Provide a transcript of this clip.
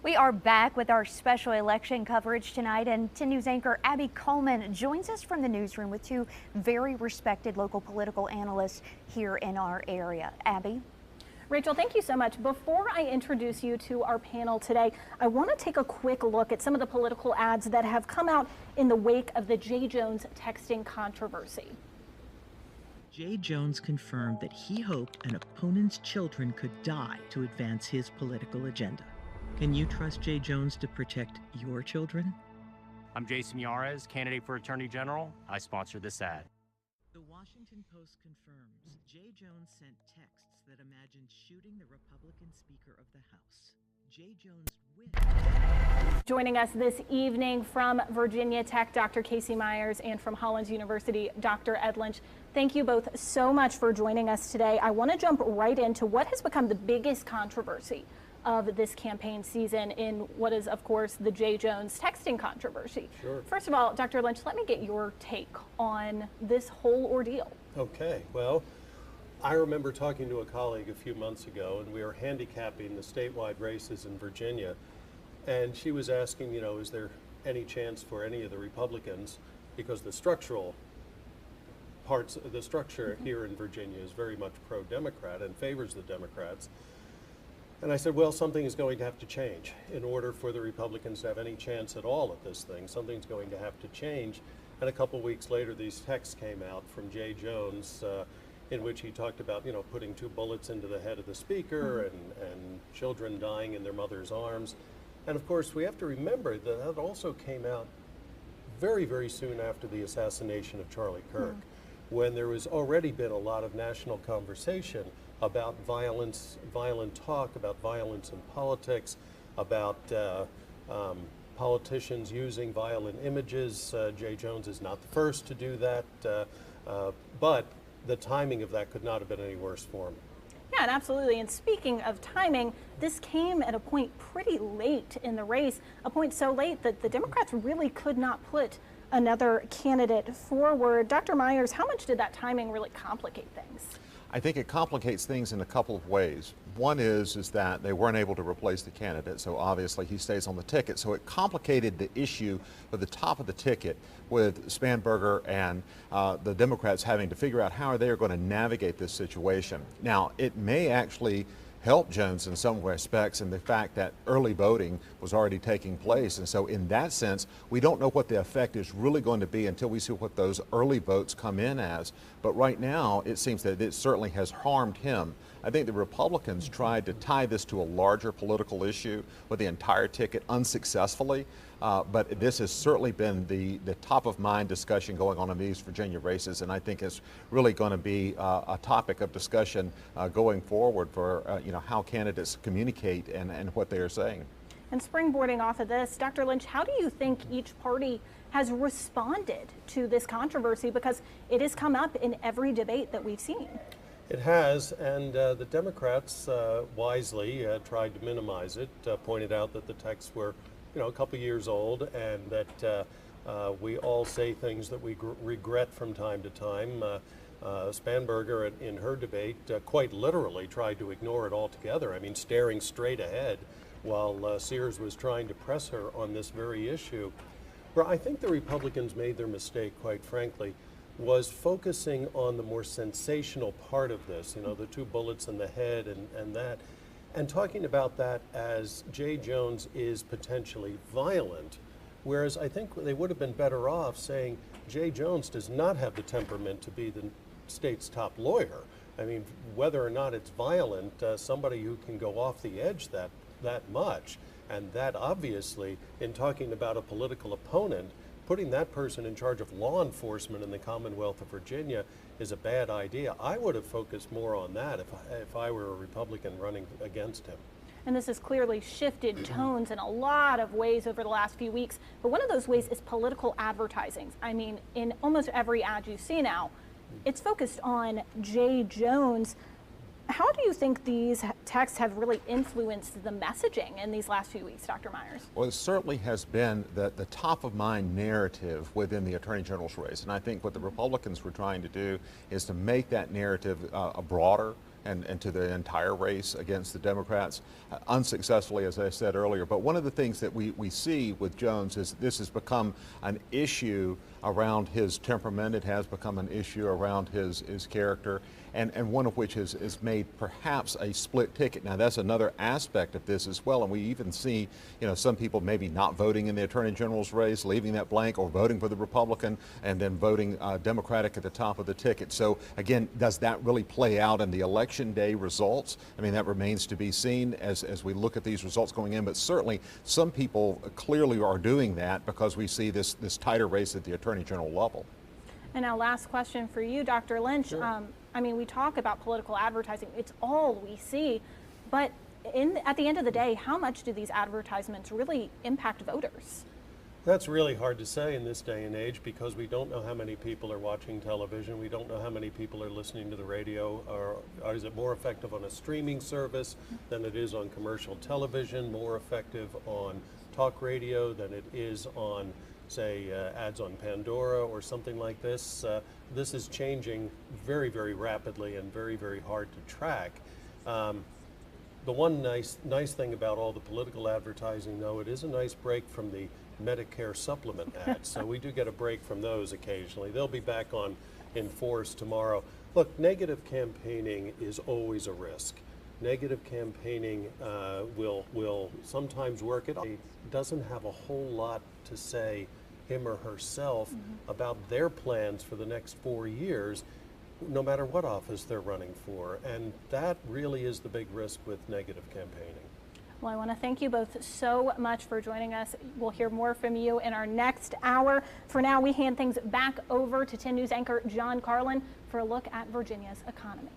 We are back with our special election coverage tonight, and 10 News anchor Abby Coleman joins us from the newsroom with two very respected local political analysts here in our area. Abby? Rachel, thank you so much. Before I introduce you to our panel today, I want to take a quick look at some of the political ads that have come out in the wake of the Jay Jones texting controversy. Jay Jones confirmed that he hoped an opponent's children could die to advance his political agenda. Can you trust Jay Jones to protect your children? I'm Jason Yarez, candidate for Attorney General. I sponsor this ad. The Washington Post confirms Jay Jones sent texts that imagined shooting the Republican Speaker of the House. Jay Jones wished. Joining us this evening from Virginia Tech, Dr. Cayce Myers, and from Hollins University, Dr. Ed Lynch. Thank you both so much for joining us today. I want to jump right into what has become the biggest controversy of this campaign season in what is, of course, the Jay Jones texting controversy. Sure. First of all, Dr. Lynch, let me get your take on this whole ordeal. Okay, well, I remember talking to a colleague a few months ago, and we were handicapping the statewide races in Virginia, and she was asking, you know, is there any chance for any of the Republicans, because the structural parts of the structure here in Virginia is very much pro-Democrat and favors the Democrats. And I said, well, something is going to have to change in order for the Republicans to have any chance at all at this thing. Something's going to have to change. And a couple weeks later, these texts came out from Jay Jones in which he talked about, you know, putting 2 bullets into the head of the speaker and children dying in their mother's arms. And of course, we have to remember that that also came out very, very soon after the assassination of Charlie Kirk, when there was already been a lot of national conversation about violence, violent talk, about violence in politics, about politicians using violent images. Jay Jones is not the first to do that, but the timing of that could not have been any worse for him. Yeah, and absolutely. And speaking of timing, this came at a point pretty late in the race, a point so late that the Democrats really could not put another candidate forward. Dr. Myers, how much did that timing really complicate things? I think it complicates things in a couple of ways. One is that they weren't able to replace the candidate, so obviously he stays on the ticket. So it complicated the issue at the top of the ticket with Spanberger and the Democrats having to figure out how they are going to navigate this situation. Now, it may actually help Jones in some respects in the fact that early voting was already taking place. And so in that sense, we don't know what the effect is really going to be until we see what those early votes come in as. But right now, it seems that it certainly has harmed him. I think the Republicans tried to tie this to a larger political issue with the entire ticket unsuccessfully. But this has certainly been the top of mind discussion going on in these Virginia races, and I think it's really going to be a topic of discussion going forward for you know, how candidates communicate and what they are saying. And springboarding off of this, Dr. Lynch, how do you think each party has responded to this controversy? Because it has come up in every debate that we've seen. It has, and the Democrats wisely tried to minimize it, pointed out that the texts were, you know, a couple years old, and that we all say things that we regret from time to time. Spanberger, in her debate, quite literally tried to ignore it altogether. I mean, staring straight ahead while Sears was trying to press her on this very issue. Where I think the Republicans made their mistake, quite frankly, was focusing on the more sensational part of this, you know, the 2 bullets in the head and that, and talking about that as Jay Jones is potentially violent, whereas I think they would have been better off saying Jay Jones does not have the temperament to be the state's top lawyer. I mean, whether or not it's violent, somebody who can go off the edge that much, and that obviously, in talking about a political opponent, putting that person in charge of law enforcement in the Commonwealth of Virginia is a bad idea. I would have focused more on that if I were a Republican running against him. And this has clearly shifted tones in a lot of ways over the last few weeks. But one of those ways is political advertising. I mean, in almost every ad you see now, it's focused on Jay Jones. How do you think these texts have really influenced the messaging in these last few weeks, Dr. Myers? Well, it certainly has been the top of mind narrative within the Attorney General's race. And I think what the Republicans were trying to do is to make that narrative broader and to the entire race against the Democrats, unsuccessfully, as I said earlier. But one of the things that we see with Jones is this has become an issue around his temperament. It has become an issue around his character, and one of which is made perhaps a split ticket. Now, that's another aspect of this as well, and we even see, some people maybe not voting in the Attorney General's race, leaving that blank, or voting for the Republican and then voting Democratic at the top of the ticket. So again, does that really play out in the Election Day results? I mean, that remains to be seen as we look at these results going in, but certainly some people clearly are doing that because we see this tighter race at the Attorney General level. And now, last question for you, Dr. Lynch. Sure. I mean, we talk about political advertising. It's all we see. But at the end of the day, how much do these advertisements really impact voters? That's really hard to say in this day and age because we don't know how many people are watching television. We don't know how many people are listening to the radio. Or is it more effective on a streaming service than it is on commercial television? More effective on talk radio than it is on, say, ads on Pandora or something like this? This is changing very, very rapidly and very, very hard to track. The one nice thing about all the political advertising, though, it is a nice break from the Medicare supplement ads. So we do get a break from those occasionally. They'll be back on in force tomorrow. Look, negative campaigning is always a risk. Negative campaigning will sometimes work. It doesn't have a whole lot to say, him or herself, about their plans for the next 4 years, no matter what office they're running for. And that really is the big risk with negative campaigning. Well, I want to thank you both so much for joining us. We'll hear more from you in our next hour. For now, we hand things back over to 10 News anchor John Carlin for a look at Virginia's economy.